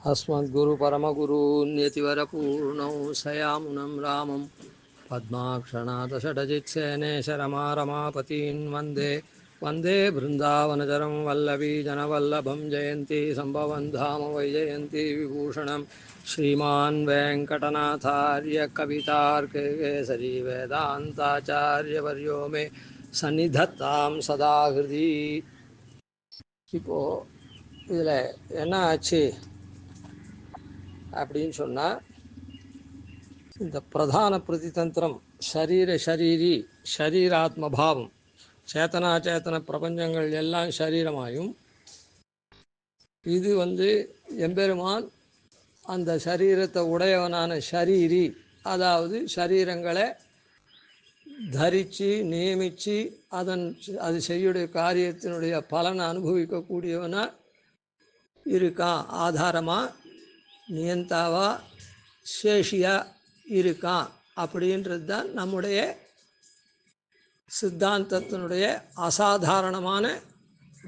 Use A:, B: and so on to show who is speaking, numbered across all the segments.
A: अस्मद्गुरुपरमगुरून्यतिवरपूर्णौ सयामुनं रामं पद्माक्षणादषडजित्सेनेशरमारमापतीन् वन्दे वन्दे बृन्दावनचरं वल्लवीजनवल्लभं जयन्ती सम्भवन् धाम वैजयन्ती विभूषणं श्रीमान् वेङ्कटनाथार्य कवितार्किकेसरी वेदान्ताचार्यवर्यो मे सन्निधत्तां सदा हृदि. இப்போ இதில் என்ன ஆச்சு அப்படின்னு சொன்னால், இந்த பிரதான பிரதிதந்திரம் ஷரீரி ஷரீராத்மபாவம், சேத்தனாச்சேத்தன பிரபஞ்சங்கள் எல்லாம் ஷரீரமாயும், இது எம்பெருமான் அந்த சரீரத்தை உடையவனான ஷரீரி, அதாவது சரீரங்களை தரித்து நியமித்து அது செய்யுடைய காரியத்தினுடைய பலனை அனுபவிக்கக்கூடியவனா இருக்கான், ஆதாரமாக நியந்தாவா சேஷியாக இருக்கான். அப்படின்றது தான் நம்முடைய சித்தாந்தத்தினுடைய அசாதாரணமான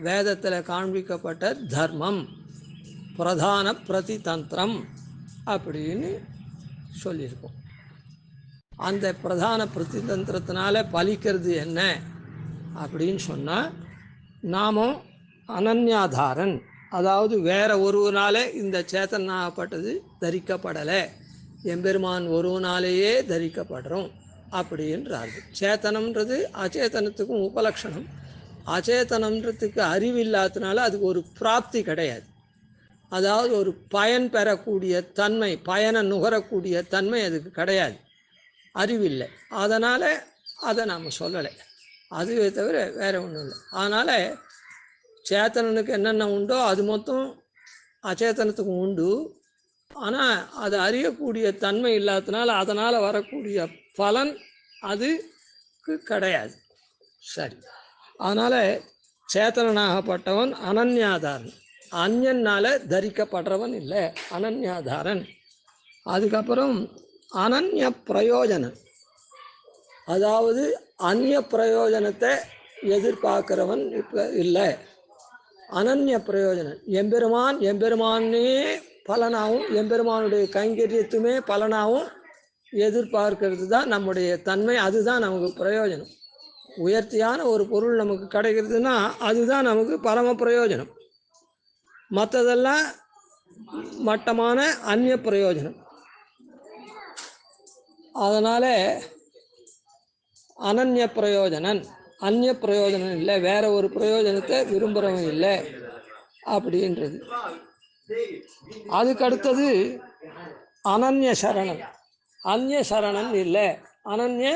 A: வேதத்தில் காண்பிக்கப்பட்ட தர்மம், பிரதான பிரதிதந்திரம் அப்படின்னு சொல்லியிருக்கோம். அந்த பிரதான பிரதிதந்திரத்தினால பலிக்கிறது என்ன அப்படின்னு சொன்னால், நாமும் அனன்யாதாரன், அதாவது வேற ஒருவனால இந்த சேத்தனாகப்பட்டது தரிக்கப்படலை, எம்பெருமான் ஒருவனாலேயே தரிக்கப்படுறோம் அப்படின்றாரு. சேத்தனம்ன்றது அச்சேதனத்துக்கும் உபலட்சணம். அச்சேதனம்ன்றதுக்கு அறிவில்லாததுனால அதுக்கு ஒரு பிராப்தி கிடையாது, அதாவது ஒரு பயன் பெறக்கூடிய தன்மை, பயனை நுகரக்கூடிய தன்மை அதுக்கு கிடையாது, அறிவில்லை. அதனால் அதை நாம் சொல்லலை, அதுவே தவிர வேறு ஒன்றும் இல்லை. அதனால் சேத்தனனுக்கு என்னென்ன உண்டோ அது மொத்தம் அச்சேதனத்துக்கும் உண்டு. ஆனால் அது அறியக்கூடிய தன்மை இல்லாததுனால அதனால் வரக்கூடிய பலன் அதுக்கு கிடையாது. சரி, அதனால் சேத்தனாகப்பட்டவன் அனன்யாதாரன், அந்யனால் தரிக்கப்படுறவன் இல்லை, அனன்யாதாரன். அதுக்கப்புறம் அனன்ய பிரயோஜனன், அதாவது அந்நிய பிரயோஜனத்தை எதிர்பார்க்கிறவன் இப்போ இல்லை, அனன்ய பிரயோஜனன். எம்பெருமானே பலனாகவும் எம்பெருமானுடைய கைங்கரியத்துமே பலனாகவும் எதிர்பார்க்கிறது தான் நம்முடைய தன்மை. அதுதான் நமக்கு பிரயோஜனம். உயர்த்தியான ஒரு பொருள் நமக்கு கிடைக்கிறதுனா அதுதான் நமக்கு பரம பிரயோஜனம். மற்றதெல்லாம் மட்டமான அந்நிய பிரயோஜனம். அதனால் அனன்ய பிரயோஜனன், அந்நிய பிரயோஜனம் இல்லை, வேற ஒரு பிரயோஜனத்தை விரும்புகிறவன் இல்லை அப்படின்றது. அதுக்கடுத்தது அனன்ய சரணன். அந்நிய சரணன் இல்லை, அனன்ய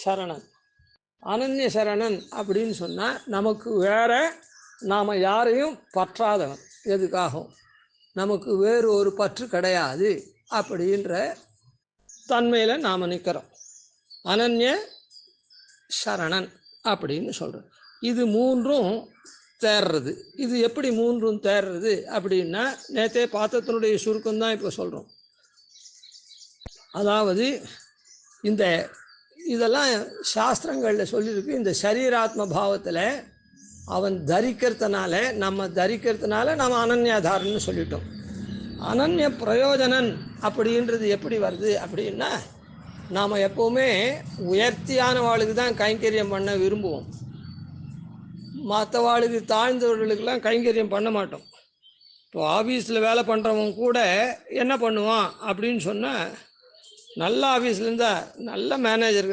A: சரணன். அனன்ய சரணன் அப்படின்னு சொன்னால், நமக்கு வேற, நாம் யாரையும் பற்றாதவன், எதுக்காகவும் நமக்கு வேறு ஒரு பற்று கிடையாது அப்படின்ற தன்மையில் நாம் நிற்கிறோம். அனன்ய சரணன் அப்படின்னு சொல்கிறோம். இது மூன்றும் தேர்றது. இது எப்படி மூன்றும் தேர்றது அப்படின்னா, நேற்றே பாத்திரத்தினுடைய சுருக்கம்தான் இப்போ சொல்கிறோம். அதாவது இதெல்லாம் சாஸ்திரங்களில் சொல்லியிருக்கு. இந்த சரீராத்ம பாவத்தில் அவன் தரிக்கிறதுனால, நம்ம அனன்யாதாரன்னு சொல்லிட்டோம். அனன்ய பிரயோஜனன் அப்படின்றது எப்படி வருது அப்படின்னா, நாம் எப்போவுமே உயர்த்தியானவாளுக்கு தான் கைங்கரியம் பண்ண விரும்புவோம், மற்றவாளுக்கு தாழ்ந்தவர்களுக்கெல்லாம் கைங்கரியம் பண்ண மாட்டோம். இப்போ ஆஃபீஸில் வேலை பண்ணுறவங்க கூட என்ன பண்ணுவான் அப்படின்னு சொன்னால், நல்ல ஆஃபீஸில் இருந்தால் நல்ல மேனேஜர்,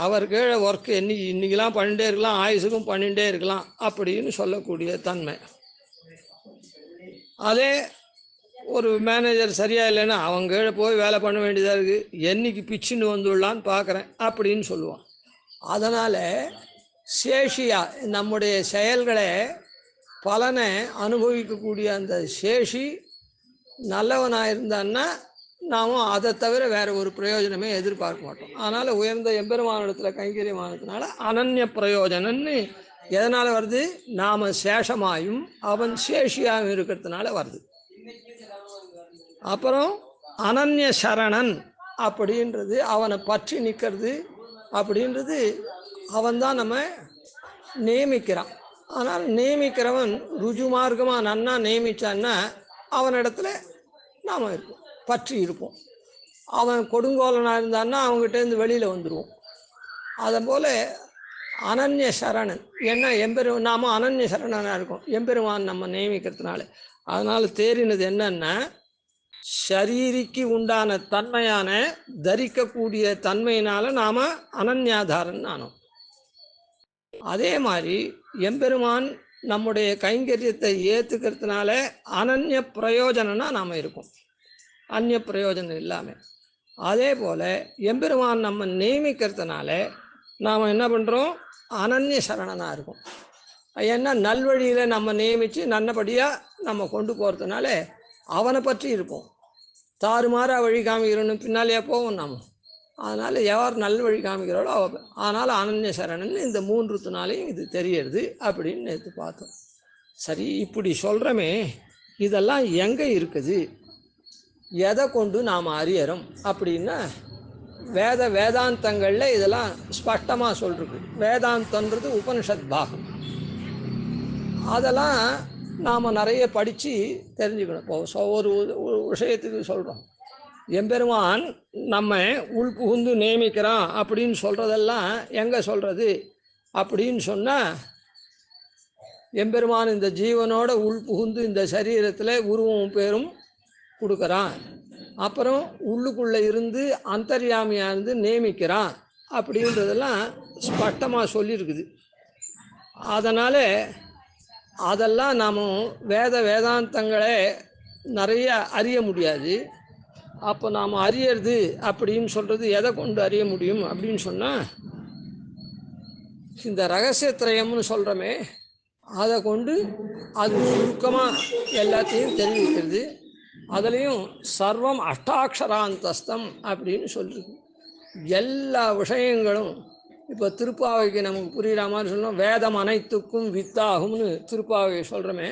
A: அவர் கீழே ஒர்க்கு இன்றைக்கெலாம் பண்ணிகிட்டே இருக்கலாம், ஆயுசுக்கும் பண்ணிகிட்டே இருக்கலாம் அப்படின்னு சொல்லக்கூடிய தன்மை. அதே ஒரு மேனேஜர் சரியாக இல்லைன்னா அவங்க கீழே போய் வேலை பண்ண வேண்டியதாக இருக்குது, என்னைக்கு பிச்சுன்னு வந்துடலான்னு பார்க்குறேன் அப்படின்னு சொல்லுவான். அதனால் சேஷியாக நம்முடைய செயல்களை பலனை அனுபவிக்கக்கூடிய அந்த சேஷி நல்லவனாக இருந்தான்னா நாமும் அதை தவிர வேறு ஒரு பிரயோஜனமே எதிர்பார்க்க மாட்டோம். அதனால் உயர்ந்த எம்பெருமானிடத்தில் கைங்கரியமானதுனால அனன்ய பிரயோஜனன்னு எதனால் வருது? நாம் சேஷமாயும் அவன் சேஷியாகவும் இருக்கிறதுனால வருது. அப்புறம் அனன்ய சரணன் அப்படின்றது அவனை பற்றி நிற்கிறது அப்படின்றது அவன்தான் நம்ம நியமிக்கிறான். ஆனால் நியமிக்கிறவன் ருஜு மார்க்கமாக நன்னா நியமித்தான்னா அவனிடத்துல நாம் இருப்போம், பற்றி இருப்போம். அவன் கொடுங்கோலனாக இருந்தான்னா அவங்ககிட்டேருந்து வெளியில் வந்துடுவோம். அதை போல் அனன்ய சரணன் என்ன நாம அனன்ய சரணனாக இருக்கும் எம்பெருமான் நம்ம நியமிக்கிறதுனால. அதனால் தேறினது என்னன்னா, ஷரீரிக்கு உண்டான தன்மையான தரிக்கக்கூடிய தன்மையினால நாம் அனன்யாதாரன் ஆனோம். அதே மாதிரி எம்பெருமான் நம்முடைய கைங்கரியத்தை ஏற்றுக்கிறதுனால அனன்ய பிரயோஜனம்னா நாம் இருக்கோம், அந்நிய பிரயோஜனம் இல்லாமல். அதே போல் எம்பெருமான் நம்ம நியமிக்கிறதுனால நாம் என்ன பண்ணுறோம், அனன்ய சரணனாக இருக்கும். ஏன்னா நல்வழியில் நம்ம நியமித்து நல்லபடியாக நம்ம கொண்டு போகிறதுனால அவனை பற்றி இருப்போம். தாறுமாறாக வழி காமிக்கிறோன்னு பின்னாலேயே போவோம் நாம். அதனால் யார் நல் வழி காமிக்கிறாளோ அவ. அதனால் அனன்ய சரணன் இந்த 3த்துனாலையும் இது தெரியறது அப்படின்னு நேற்று பார்த்தோம். சரி, இப்படி சொல்கிறோமே, இதெல்லாம் எங்கே இருக்குது, எதை கொண்டு நாம் அறியறோம் அப்படின்னா, வேதாந்தங்களில் இதெல்லாம் ஸ்பஷ்டமாக சொல்கிறது. வேதாந்தன்றது உபனிஷத் பாகம். அதெல்லாம் நாம் நிறைய படித்து தெரிஞ்சுக்கணும். இப்போ ஒரு விஷயத்துக்கு சொல்கிறோம், எம்பெருமான் நம்ம உள்புகுந்து நியமிக்கிறான் அப்படின்னு சொல்கிறதெல்லாம் எங்கே சொல்கிறது அப்படின்னு சொன்னால், எம்பெருமான் இந்த ஜீவனோட உள்புகுந்து இந்த சரீரத்தில் உருவம் பேரும் கொடுக்குறான், அப்புறம் உள்ளுக்குள்ளே இருந்து அந்தர்யாமியாக இருந்து நியமிக்கிறான் அப்படின்றதெல்லாம் ஸ்பஷ்டமாக சொல்லியிருக்குது. அதனால் அதெல்லாம் நாம் வேதாந்தங்களை நிறைய அறிய முடியாது. அப்போ நாம் அறியறது அப்படின்னு சொல்கிறது எதை கொண்டு அறிய முடியும் அப்படின்னு சொன்னால், இந்த ரகசியத்திரயம்னு சொல்கிறோமே அதை கொண்டு அது சுருக்கமாக எல்லாத்தையும் தெரிவிக்கிறது. அதுலேயும் சர்வம் அஷ்டாட்சராந்தஸ்தம் அப்படின்னு சொல்லிருக்கு. எல்லா விஷயங்களும் இப்போ திருப்பாவைக்கு நமக்கு புரிகிற மாதிரி சொல்லணும், வேதம் அனைத்துக்கும் வித்தாகும்னு திருப்பாவை சொல்கிறோமே,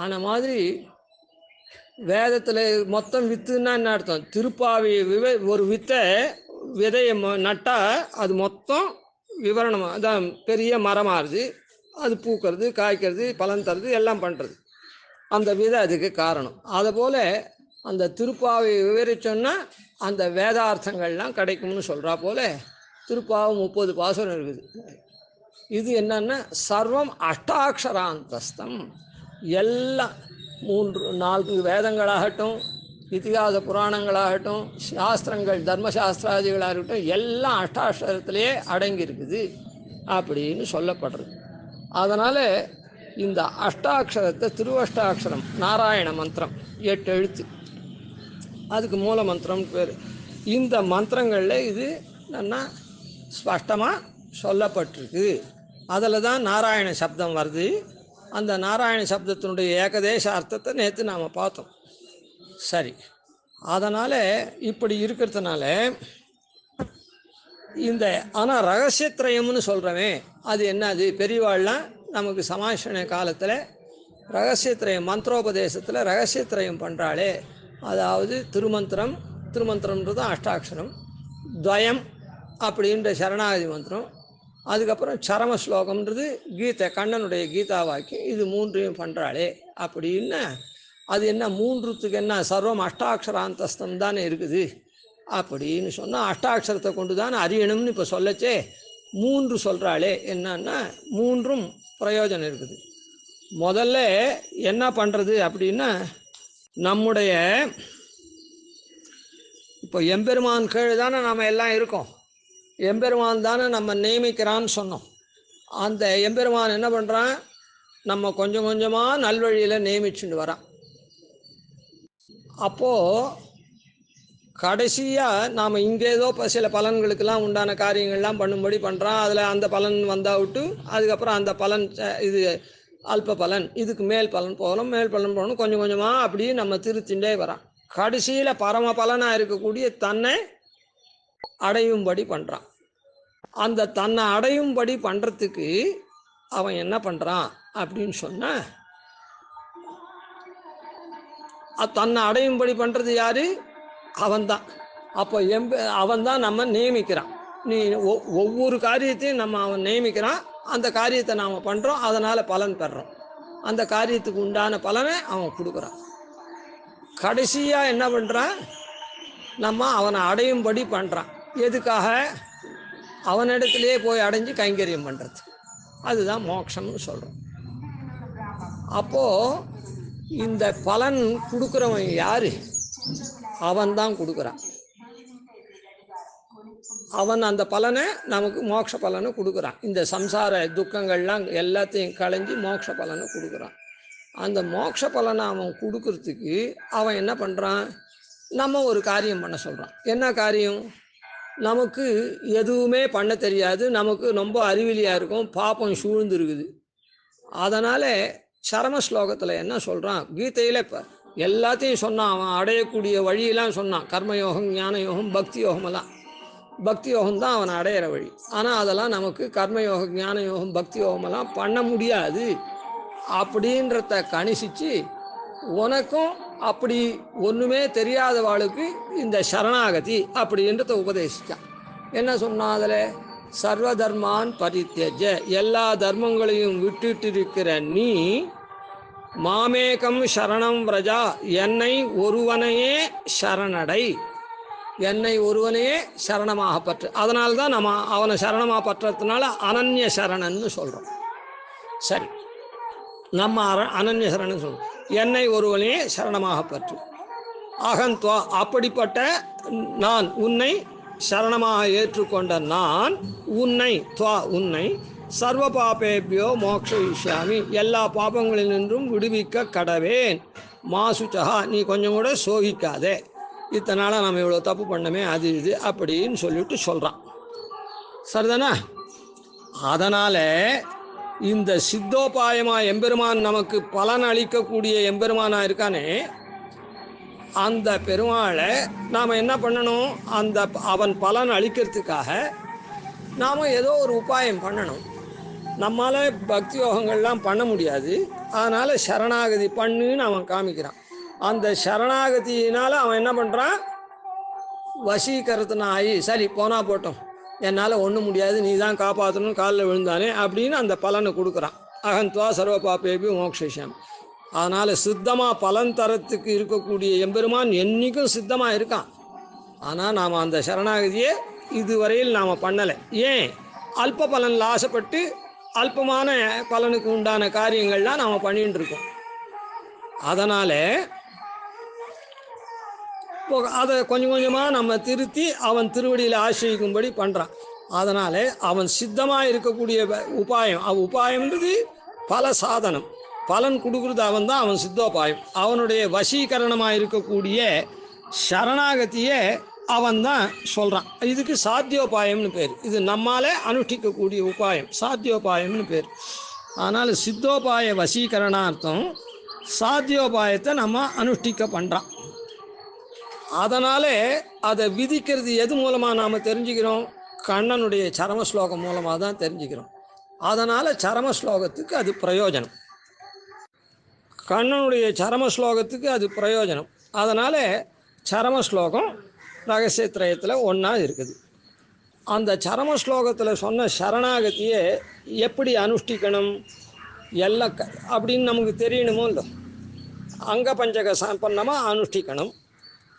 A: ஆன மாதிரி வேதத்தில் மொத்தம் வித்துன்னா என்ன அர்த்தம், திருப்பாவை ஒரு விதையை நட்டால் அது மொத்தம் விவரணமாக அதான் பெரிய மரமாகுது, அது பூக்கிறது, காய்க்கிறது, பலன் தருது, எல்லாம் பண்ணுறது. அந்த விதை அதுக்கு காரணம். அதுபோல் அந்த திருப்பாவை விவரிச்சோன்னா அந்த வேதார்த்தங்கள்லாம் கிடைக்கும்னு சொல்கிறா போல் திருப்பாவை 30 பாசுரம் இருக்குது. இது என்னன்னா சர்வம் அஷ்டாட்சராந்தஸ்தம். எல்லாம் 3-4 வேதங்களாகட்டும், இதிகாச புராணங்களாகட்டும், சாஸ்திரங்கள் தர்மசாஸ்திராதிகளாகட்டும், எல்லாம் அஷ்டாட்சரத்திலேயே அடங்கியிருக்குது அப்படின்னு சொல்லப்படுறது. அதனால் இந்த அஷ்டாட்சரத்தை திருவஷ்டாட்சரம் நாராயண மந்திரம் 8 எழுத்து, அதுக்கு மூல மந்திரம்னு பேர். இந்த மந்திரங்களில் இது நல்லா ஸ்பஷ்டமாக சொல்லப்பட்டிருக்கு. அதில் தான் நாராயண சப்தம் வருது. அந்த நாராயண சப்தத்தினுடைய ஏகதேச அர்த்தத்தை நேற்று நாம் பார்த்தோம். சரி, அதனால் இப்படி இருக்கிறதுனால இந்த ஆனால் ரகசியத்திரயம்னு சொல்கிறவே அது என்னது, பெரியவாள்லாம் நமக்கு சமாஷண காலத்தில் ரகசியத்திரயம் மந்திரோபதேசத்தில் ரகசியத்திரயம் பண்ணுறாளே, அதாவது திருமந்திரம்ன்றது அஷ்டாட்சரம், துவயம் அப்படின்ற சரணாகதி மந்திரம், அதுக்கப்புறம் சரம ஸ்லோகம்ன்றது கீதை, கண்ணனுடைய கீதா வாக்கியம், இது 3ஐயும் பண்ணுறாளே அப்படின்னா அது என்ன 3த்துக்கு என்ன சர்வம் அஷ்டாட்சராந்தஸ்தம் தானே இருக்குது அப்படின்னு சொன்னால், அஷ்டாட்சரத்தை கொண்டு தான் அறியணும்னு இப்போ சொல்லச்சே 3 சொல்கிறாளே, என்னன்னா 3ம் பிரயோஜனம் இருக்குது. முதல்ல என்ன பண்ணுறது அப்படின்னா, நம்முடைய இப்போ எம்பெருமான் கீழே தானே நம்ம எல்லாம் இருக்கோம், எம்பெருமான் தானே நம்ம நியமிக்கிறான்னு சொன்னோம். அந்த எம்பெருமான் என்ன பண்ணுறான், நம்ம கொஞ்சம் கொஞ்சமாக நல்வழியில் நியமிச்சுட்டு வரான். அப்போது கடைசியாக நாம் இங்கே ஏதோ சில பலன்களுக்கெல்லாம் உண்டான காரியங்கள்லாம் பண்ணும்படி பண்ணுறான். அதில் அந்த பலன் வந்தால் விட்டு அதுக்கப்புறம் அந்த பலன் இது அல்ப பலன், இதுக்கு மேல் பலன் போகணும், மேல் பலன் போகணும், கொஞ்சம் கொஞ்சமாக அப்படியே நம்ம திருத்திண்டே வரான். கடைசியில் பரம பலனாக இருக்கக்கூடிய தன்னை அடையும்படி பண்ணுறான். அந்த தன்னை அடையும்படி பண்ணுறதுக்கு அவன் என்ன பண்ணுறான் அப்படின்னு சொன்னால், தன்னை அடையும்படி பண்ணுறது யார், அவன்தான். அப்போ அவன்தான் நம்ம நியமிக்கிறான். நீ ஒவ்வொரு காரியத்தையும் நம்ம அவன் நியமிக்கிறான், அந்த காரியத்தை நாம் பண்ணுறோம், அதனால் பலன் பெறுறோம், அந்த காரியத்துக்கு உண்டான பலனை அவன் கொடுக்குறான். கடைசியாக என்ன பண்ணுறான், நம்ம அவனை அடையும்படி பண்ணுறான். எதுக்காக? அவனிடத்திலே போய் அடைஞ்சு கைங்கரியம் பண்ணுறது. அதுதான் மோட்சம்னு சொல்கிறோம். அப்போது இந்த பலன் கொடுக்குறவன் யார்? அவன்தான் கொடுக்குறான். அவன் அந்த பலனை நமக்கு மோட்ச பலனை கொடுக்குறான். இந்த சம்சார துக்கங்கள்லாம் எல்லாத்தையும் களைஞ்சி மோட்ச பலனை கொடுக்குறான். அந்த மோட்ச பலனை அவன் கொடுக்கறதுக்கு அவன் என்ன பண்ணுறான், நம்ம ஒரு காரியம் பண்ண சொல்கிறான். என்ன காரியம்? நமக்கு எதுவுமே பண்ண தெரியாது, நமக்கு ரொம்ப அறிவிலியாக இருக்கும், பாப்பம் சூழ்ந்து இருக்குது. அதனால் சரம ஸ்லோகத்தில் என்ன சொல்கிறான், கீதையில் இப்போ எல்லாத்தையும் சொன்னான். அவன் அடையக்கூடிய வழியெல்லாம் சொன்னான். கர்மயோகம், ஞான யோகம், பக்தி யோகமெல்லாம். பக்தி யோகம் தான் அவனை அடையிற வழி. ஆனால் அதெல்லாம் நமக்கு கர்மயோகம், ஞான யோகம், பக்தி யோகமெல்லாம் பண்ண முடியாது அப்படின்றத கணிசித்து, உனக்கும் அப்படி ஒன்றுமே தெரியாதவாளுக்கு இந்த சரணாகதி அப்படின்றத உபதேசித்தான். என்ன சொன்னான் அதில்? சர்வதர்மான் பரித்யஜ, எல்லா தர்மங்களையும் விட்டுட்டு இருக்கிற நீ மாமேகம் சரணம் விரஜா, என்னை ஒருவனையே சரணடை, என்னை ஒருவனையே சரணமாக பற்று. அதனால்தான் நம்ம அவனை சரணமாக பற்றதுனால அனன்ய சரணன்னு சொல்கிறோம். சரி, நம்ம அனன்ய சரணன்னு சொல்கிறோம். என்னை ஒருவனையே சரணமாக பற்று. அகந்த்வா, அப்படிப்பட்ட நான் உன்னை சரணமாக ஏற்றுக்கொண்ட நான் உன்னை, துவா உன்னை, சர்வ பாபேபியோ மோக்ஷயிஷ்யாமி, எல்லா பாபங்களினின்றும் விடுவிக்க கடவேன். மாசுச்சகா, நீ கொஞ்சம் கூட சோகிக்காதே, இத்தனை நாளாக நம்ம இவ்வளோ தப்பு பண்ணமே அது இது அப்படின்னு சொல்லிட்டு சொல்கிறான். சரிதானே? அதனால் இந்த சித்தோபாயமாக எம்பெருமான் நமக்கு பலன் அளிக்கக்கூடிய எம்பெருமானாக இருக்கானே, அந்த பெருமாளை நாம் என்ன பண்ணணும்? அந்த அவன் பலன் அளிக்கிறதுக்காக நாம் ஏதோ ஒரு உபாயம் பண்ணணும். நம்மளால் பக்தி யோகங்கள்லாம் பண்ண முடியாது. அதனால் சரணாகதி பண்ணுன்னு அவன் காமிக்கிறான். அந்த சரணாகதியினால் அவன் என்ன பண்ணுறான்? வசீகரத்தின ஆகி, சரி போனால் போட்டோம், என்னால் ஒன்றும் முடியாது, நீ தான் காப்பாற்றணும், காலில் விழுந்தானே அப்படின்னு அந்த பலனை கொடுக்குறான். அகந்த்வா சர்வ பாபேபி மோக்ஷயிஷ்யாமி. அதனால் சித்தமாக பலன் தரத்துக்கு இருக்கக்கூடிய எம்பெருமான் என்றைக்கும் சித்தமாக இருக்கான். ஆனால் நாம் அந்த சரணாகதியை இதுவரையில் நாம் பண்ணலை. ஏன்? அல்ப பலனில் ஆசைப்பட்டு அல்பமான பலனுக்கு உண்டான காரியங்கள்லாம் நாம் பண்ணிகிட்டு இருக்கோம். அதனால் அதை கொஞ்சம் கொஞ்சமாக நம்ம திருத்தி அவன் திருவடியில் ஆசிரிக்கும்படி பண்ணுறான். அதனால் அவன் சித்தமாக இருக்கக்கூடிய உபாயம், உபாயம்ன்றது பல சாதனம், பலன் கொடுக்குறது அவன் தான், அவன் சித்தோபாயம். அவனுடைய வசீகரணமாக இருக்கக்கூடிய சரணாகதியை அவன் தான் சொல்கிறான். இதுக்கு சாத்தியோபாயம்னு பேர். இது நம்மால் அனுஷ்டிக்கக்கூடிய உபாயம், சாத்தியோபாயம்னு பேர். அதனால் சித்தோபாய வசீகரணார்த்தம் சாத்தியோபாயத்தை நம்ம அனுஷ்டிக்க பண்ணுறான். அதனால் அதை விதிக்கிறது எது மூலமாக நாம் தெரிஞ்சுக்கிறோம்? கண்ணனுடைய சரம ஸ்லோகம் மூலமாக தான் தெரிஞ்சுக்கிறோம். அதனால் சரம ஸ்லோகத்துக்கு அது பிரயோஜனம், கண்ணனுடைய சரம ஸ்லோகத்துக்கு அது பிரயோஜனம். அதனால் சரம ஸ்லோகம் ரகசியத்திரயத்தில் ஒன்றா இருக்குது. அந்த சரம ஸ்லோகத்தில் சொன்ன சரணாகதியை எப்படி அனுஷ்டிக்கணும் எல்லாம் அப்படின்னு நமக்கு தெரியணுமோ இல்லை. அங்க பஞ்சக சம்பன்னமாக அனுஷ்டிக்கணும்.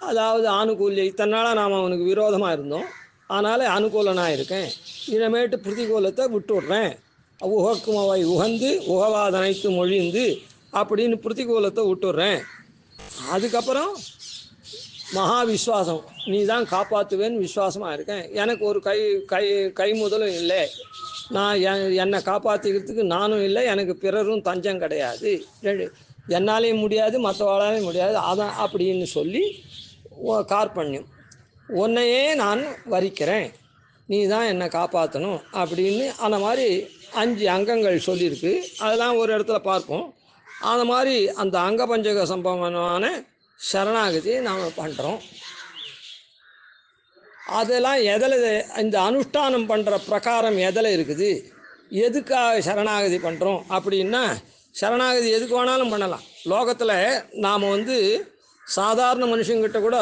A: அதாவது ஆணுகூல்யம், இத்தனை நாளாக நாம் அவனுக்கு விரோதமாக இருந்தோம், அதனால் அனுகூலனாக இருக்கேன், இனிமேட்டு பிரதிகூலத்தை விட்டுடுறேன், உகக்கும் அவை உகந்து உகவாதனைத்து மொழிந்து அப்படின்னு பிரதிகூலத்தை விட்டுடுறேன். அதுக்கப்புறம் மகா விஸ்வாசம், நீ தான் காப்பாற்றுவேன்னு விஸ்வாசமாக இருக்கேன், எனக்கு ஒரு கை முதலும் இல்லை, நான் என்னை காப்பாற்றிக்கிறதுக்கு நானும் இல்லை, எனக்கு பிறரும் தஞ்சம் கிடையாது, என்னாலேயும் முடியாது மற்றவாளாலையும் முடியாது, அதான் அப்படின்னு சொல்லி கார்பண்யம், உன்னையே நான் வரிக்கிறேன், நீ தான் என்னை காப்பாற்றணும் அப்படின்னு அந்த மாதிரி 5 அங்கங்கள் சொல்லியிருக்கு. அதெல்லாம் ஒரு இடத்துல பார்ப்போம். அந்த மாதிரி அந்த அங்க பஞ்சக சம்பவமான சரணாகதியை நாம் பண்ணுறோம். அதெல்லாம் எதில் இந்த அனுஷ்டானம் பண்ணுற பிரகாரம் எதில் இருக்குது, எதுக்காக சரணாகதி பண்ணுறோம் அப்படின்னா, சரணாகதி எதுக்கு வேணாலும் பண்ணலாம். லோகத்தில் நாம் சாதாரண மனுஷங்கிட்ட கூட,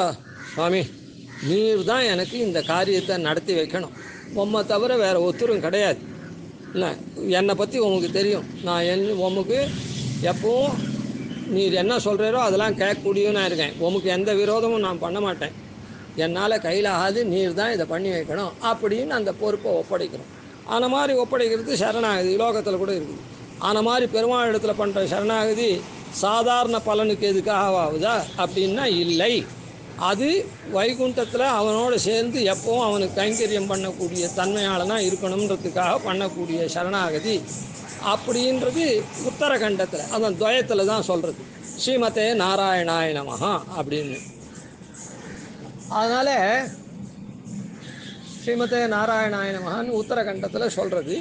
A: சுவாமி நீர் தான் எனக்கு இந்த காரியத்தை நடத்தி வைக்கணும், உம்மை தவிர வேறு ஒருத்தரும் கிடையாது, இல்லை என்னை பற்றி உமக்கு தெரியும், நான் உமக்கு எப்பவும் நீர் என்ன சொல்கிறீரோ அதெல்லாம் கேட்கக்கூடியவும் நான் இருக்கேன், உமக்கு எந்த விரோதமும் நான் பண்ண மாட்டேன், என்னால் கையில் ஆகாது, நீர் தான் இதை பண்ணி வைக்கணும் அப்படின்னு அந்த பொறுப்பை ஒப்படைக்கிறோம். அந்த மாதிரி ஒப்படைக்கிறது சரணாகதி லோகத்தில் கூட இருக்குது. அந்த மாதிரி பெருமாள் இடத்துல பண்ணுற சரணாகதி சாதாரண பலனுக்கு எதுக்காக ஆகுதா அப்படின்னா இல்லை. அது வைகுண்டத்தில் அவனோடு சேர்ந்து எப்போவும் அவனுக்கு கைங்கரியம் பண்ணக்கூடிய தன்மையாளனாக இருக்கணுன்றதுக்காக பண்ணக்கூடிய சரணாகதி அப்படின்றது உத்தரகண்டத்தில் அதன் துவயத்தில் தான் சொல்கிறது, ஸ்ரீமதே நாராயணாய நமஹா அப்படின்னு. அதனால் ஸ்ரீமதே நாராயணாய நமஹான்னு உத்தரகண்டத்தில் சொல்கிறது.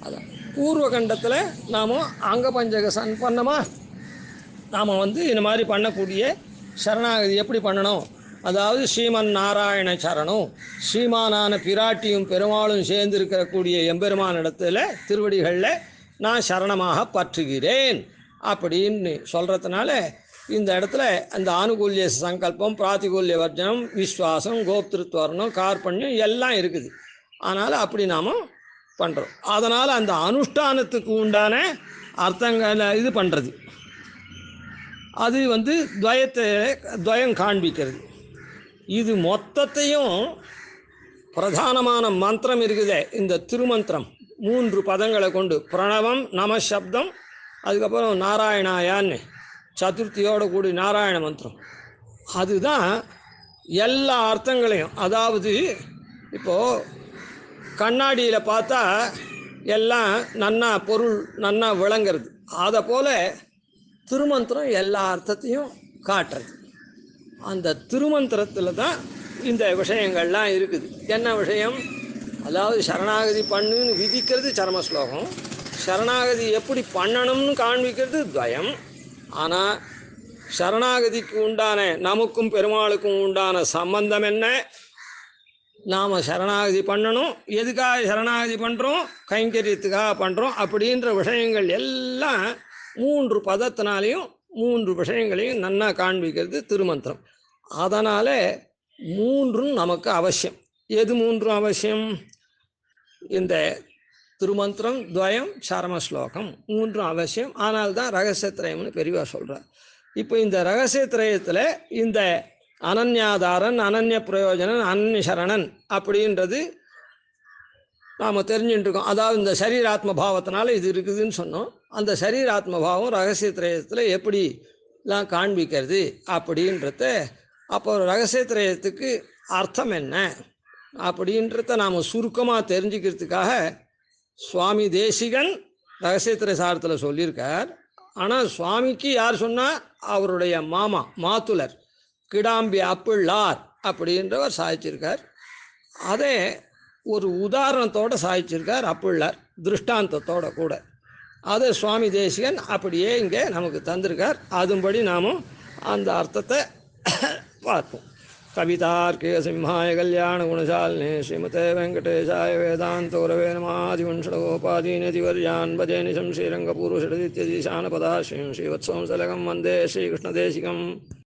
A: அதான் பூர்வகண்டத்தில் நாம் அங்கபஞ்சக சம்பன்னமாக நாம் இந்த மாதிரி பண்ணக்கூடிய சரணாகதி எப்படி பண்ணணும், அதாவது ஸ்ரீமன் நாராயண சரணம், ஸ்ரீமானான பிராட்டியும் பெருமாளும் சேர்ந்து இருக்கக்கூடிய எம்பெருமான் இடத்துல திருவடிகளில் நான் சரணமாக பற்றுகிறேன் அப்படின்னு சொல்கிறதுனால இந்த இடத்துல அந்த ஆனுகூல்ய சங்கல்பம், பிராத்திகூல்ய வர்ஜனம், விஸ்வாசம், கோப்திருத்வர்ணம், கார்பண்யம் எல்லாம் இருக்குது. அதனால் அப்படி நாம் பண்ணுறோம். அதனால் அந்த அனுஷ்டானத்துக்கு உண்டான அர்த்தங்களை இது பண்ணுறது, அது துவயம் காண்பிக்கிறது. இது மொத்தத்தையும் பிரதானமான மந்திரம் இருக்குதே இந்த திருமந்திரம், 3 பதங்களை கொண்டு பிரணவம், நமசப்தம், அதுக்கப்புறம் நாராயணாயான்னு சதுர்த்தியோடு கூடி நாராயண மந்திரம், அதுதான் எல்லா அர்த்தங்களையும், அதாவது இப்போது கண்ணாடியில் பார்த்தா எல்லாம் நன்னா பொருள் நன்னா விளங்கிறது, அதை போல் திருமந்திரம் எல்லா அர்த்தத்தையும் காட்டுறது. அந்த திருமந்திரத்தில் தான் இந்த விஷயங்கள்லாம் இருக்குது. என்ன விஷயம், அதாவது சரணாகதி பண்ணுன்னு விதிக்கிறது சரமஸ்லோகம், சரணாகதி எப்படி பண்ணணும்னு காண்பிக்கிறது துவயம். ஆனால் சரணாகதிக்கு உண்டான நமக்கும் பெருமாளுக்கும் உண்டான சம்பந்தம் என்ன, நாம் சரணாகதி பண்ணணும், எதுக்காக சரணாகதி பண்ணுறோம், கைங்கரியத்துக்காக பண்ணுறோம் அப்படின்ற விஷயங்கள் எல்லாம் 3 பதத்தினாலையும் 3 விஷயங்களையும் நன்னா காண்பிக்கிறது திருமந்திரம். அதனால் 3 நமக்கு அவசியம். எது 3 அவசியம், இந்த திருமந்திரம், துவயம், சரமஸ்லோகம் 3 அவசியம். ஆனால் தான் ரகசியத்திரயம்னு பெரியவா சொல்கிறார். இப்போ இந்த ரகசியத்திரயத்தில் இந்த அனன்யாதாரன், அனன்ய பிரயோஜனன், அனன்ய சரணன் அப்படின்றது நாம் தெரிஞ்சுட்டு இருக்கோம். அதாவது இந்த சரீராத்ம பாவத்தினால இது இருக்குதுன்னு சொன்னோம். அந்த சரீராத்ம பாவம் ரகசியத்திரயத்தில் எப்படிலாம் காண்பிக்கிறது அப்படின்றத, அப்போ ரகசியத்திரயத்துக்கு அர்த்தம் என்ன அப்படின்றத நாம் சுருக்கமாக தெரிஞ்சுக்கிறதுக்காக சுவாமி தேசிகன் ரகசியத்திரை சாரத்தில் சொல்லியிருக்கார். ஆனால் சுவாமிக்கு யார் சொன்னால் அவருடைய மாமா மாத்துலர் கிடாம்பி அப்பிள்ளார் அப்படின்றவர் சாதிச்சிருக்கார். அதே ஒரு உதாரணத்தோடு சாதிச்சிருக்கார் அப்பிள்ளார், திருஷ்டாந்தத்தோடு கூட. அதை சுவாமி தேசிகன் அப்படியே இங்கே நமக்கு தந்திருக்கார். அதுபடி நாமும் அந்த அர்த்தத்தை பார்ப்போம். கவிதார்க்கிய சிம்ஹாய கல்யாண குணசாலினே ஸ்ரீமதே வெங்கடேசாய வேதாந்தோரவே நமாதிவன்ஷடகோபாதீனதிவர்யான் பஜேனிஷம் ஸ்ரீரங்கபூர்வஷடதித்யதீசான பதாஸ்ரீம் ஸ்ரீவத்சவம் சலகம் வந்தே ஸ்ரீகிருஷ்ணதேசிகம்.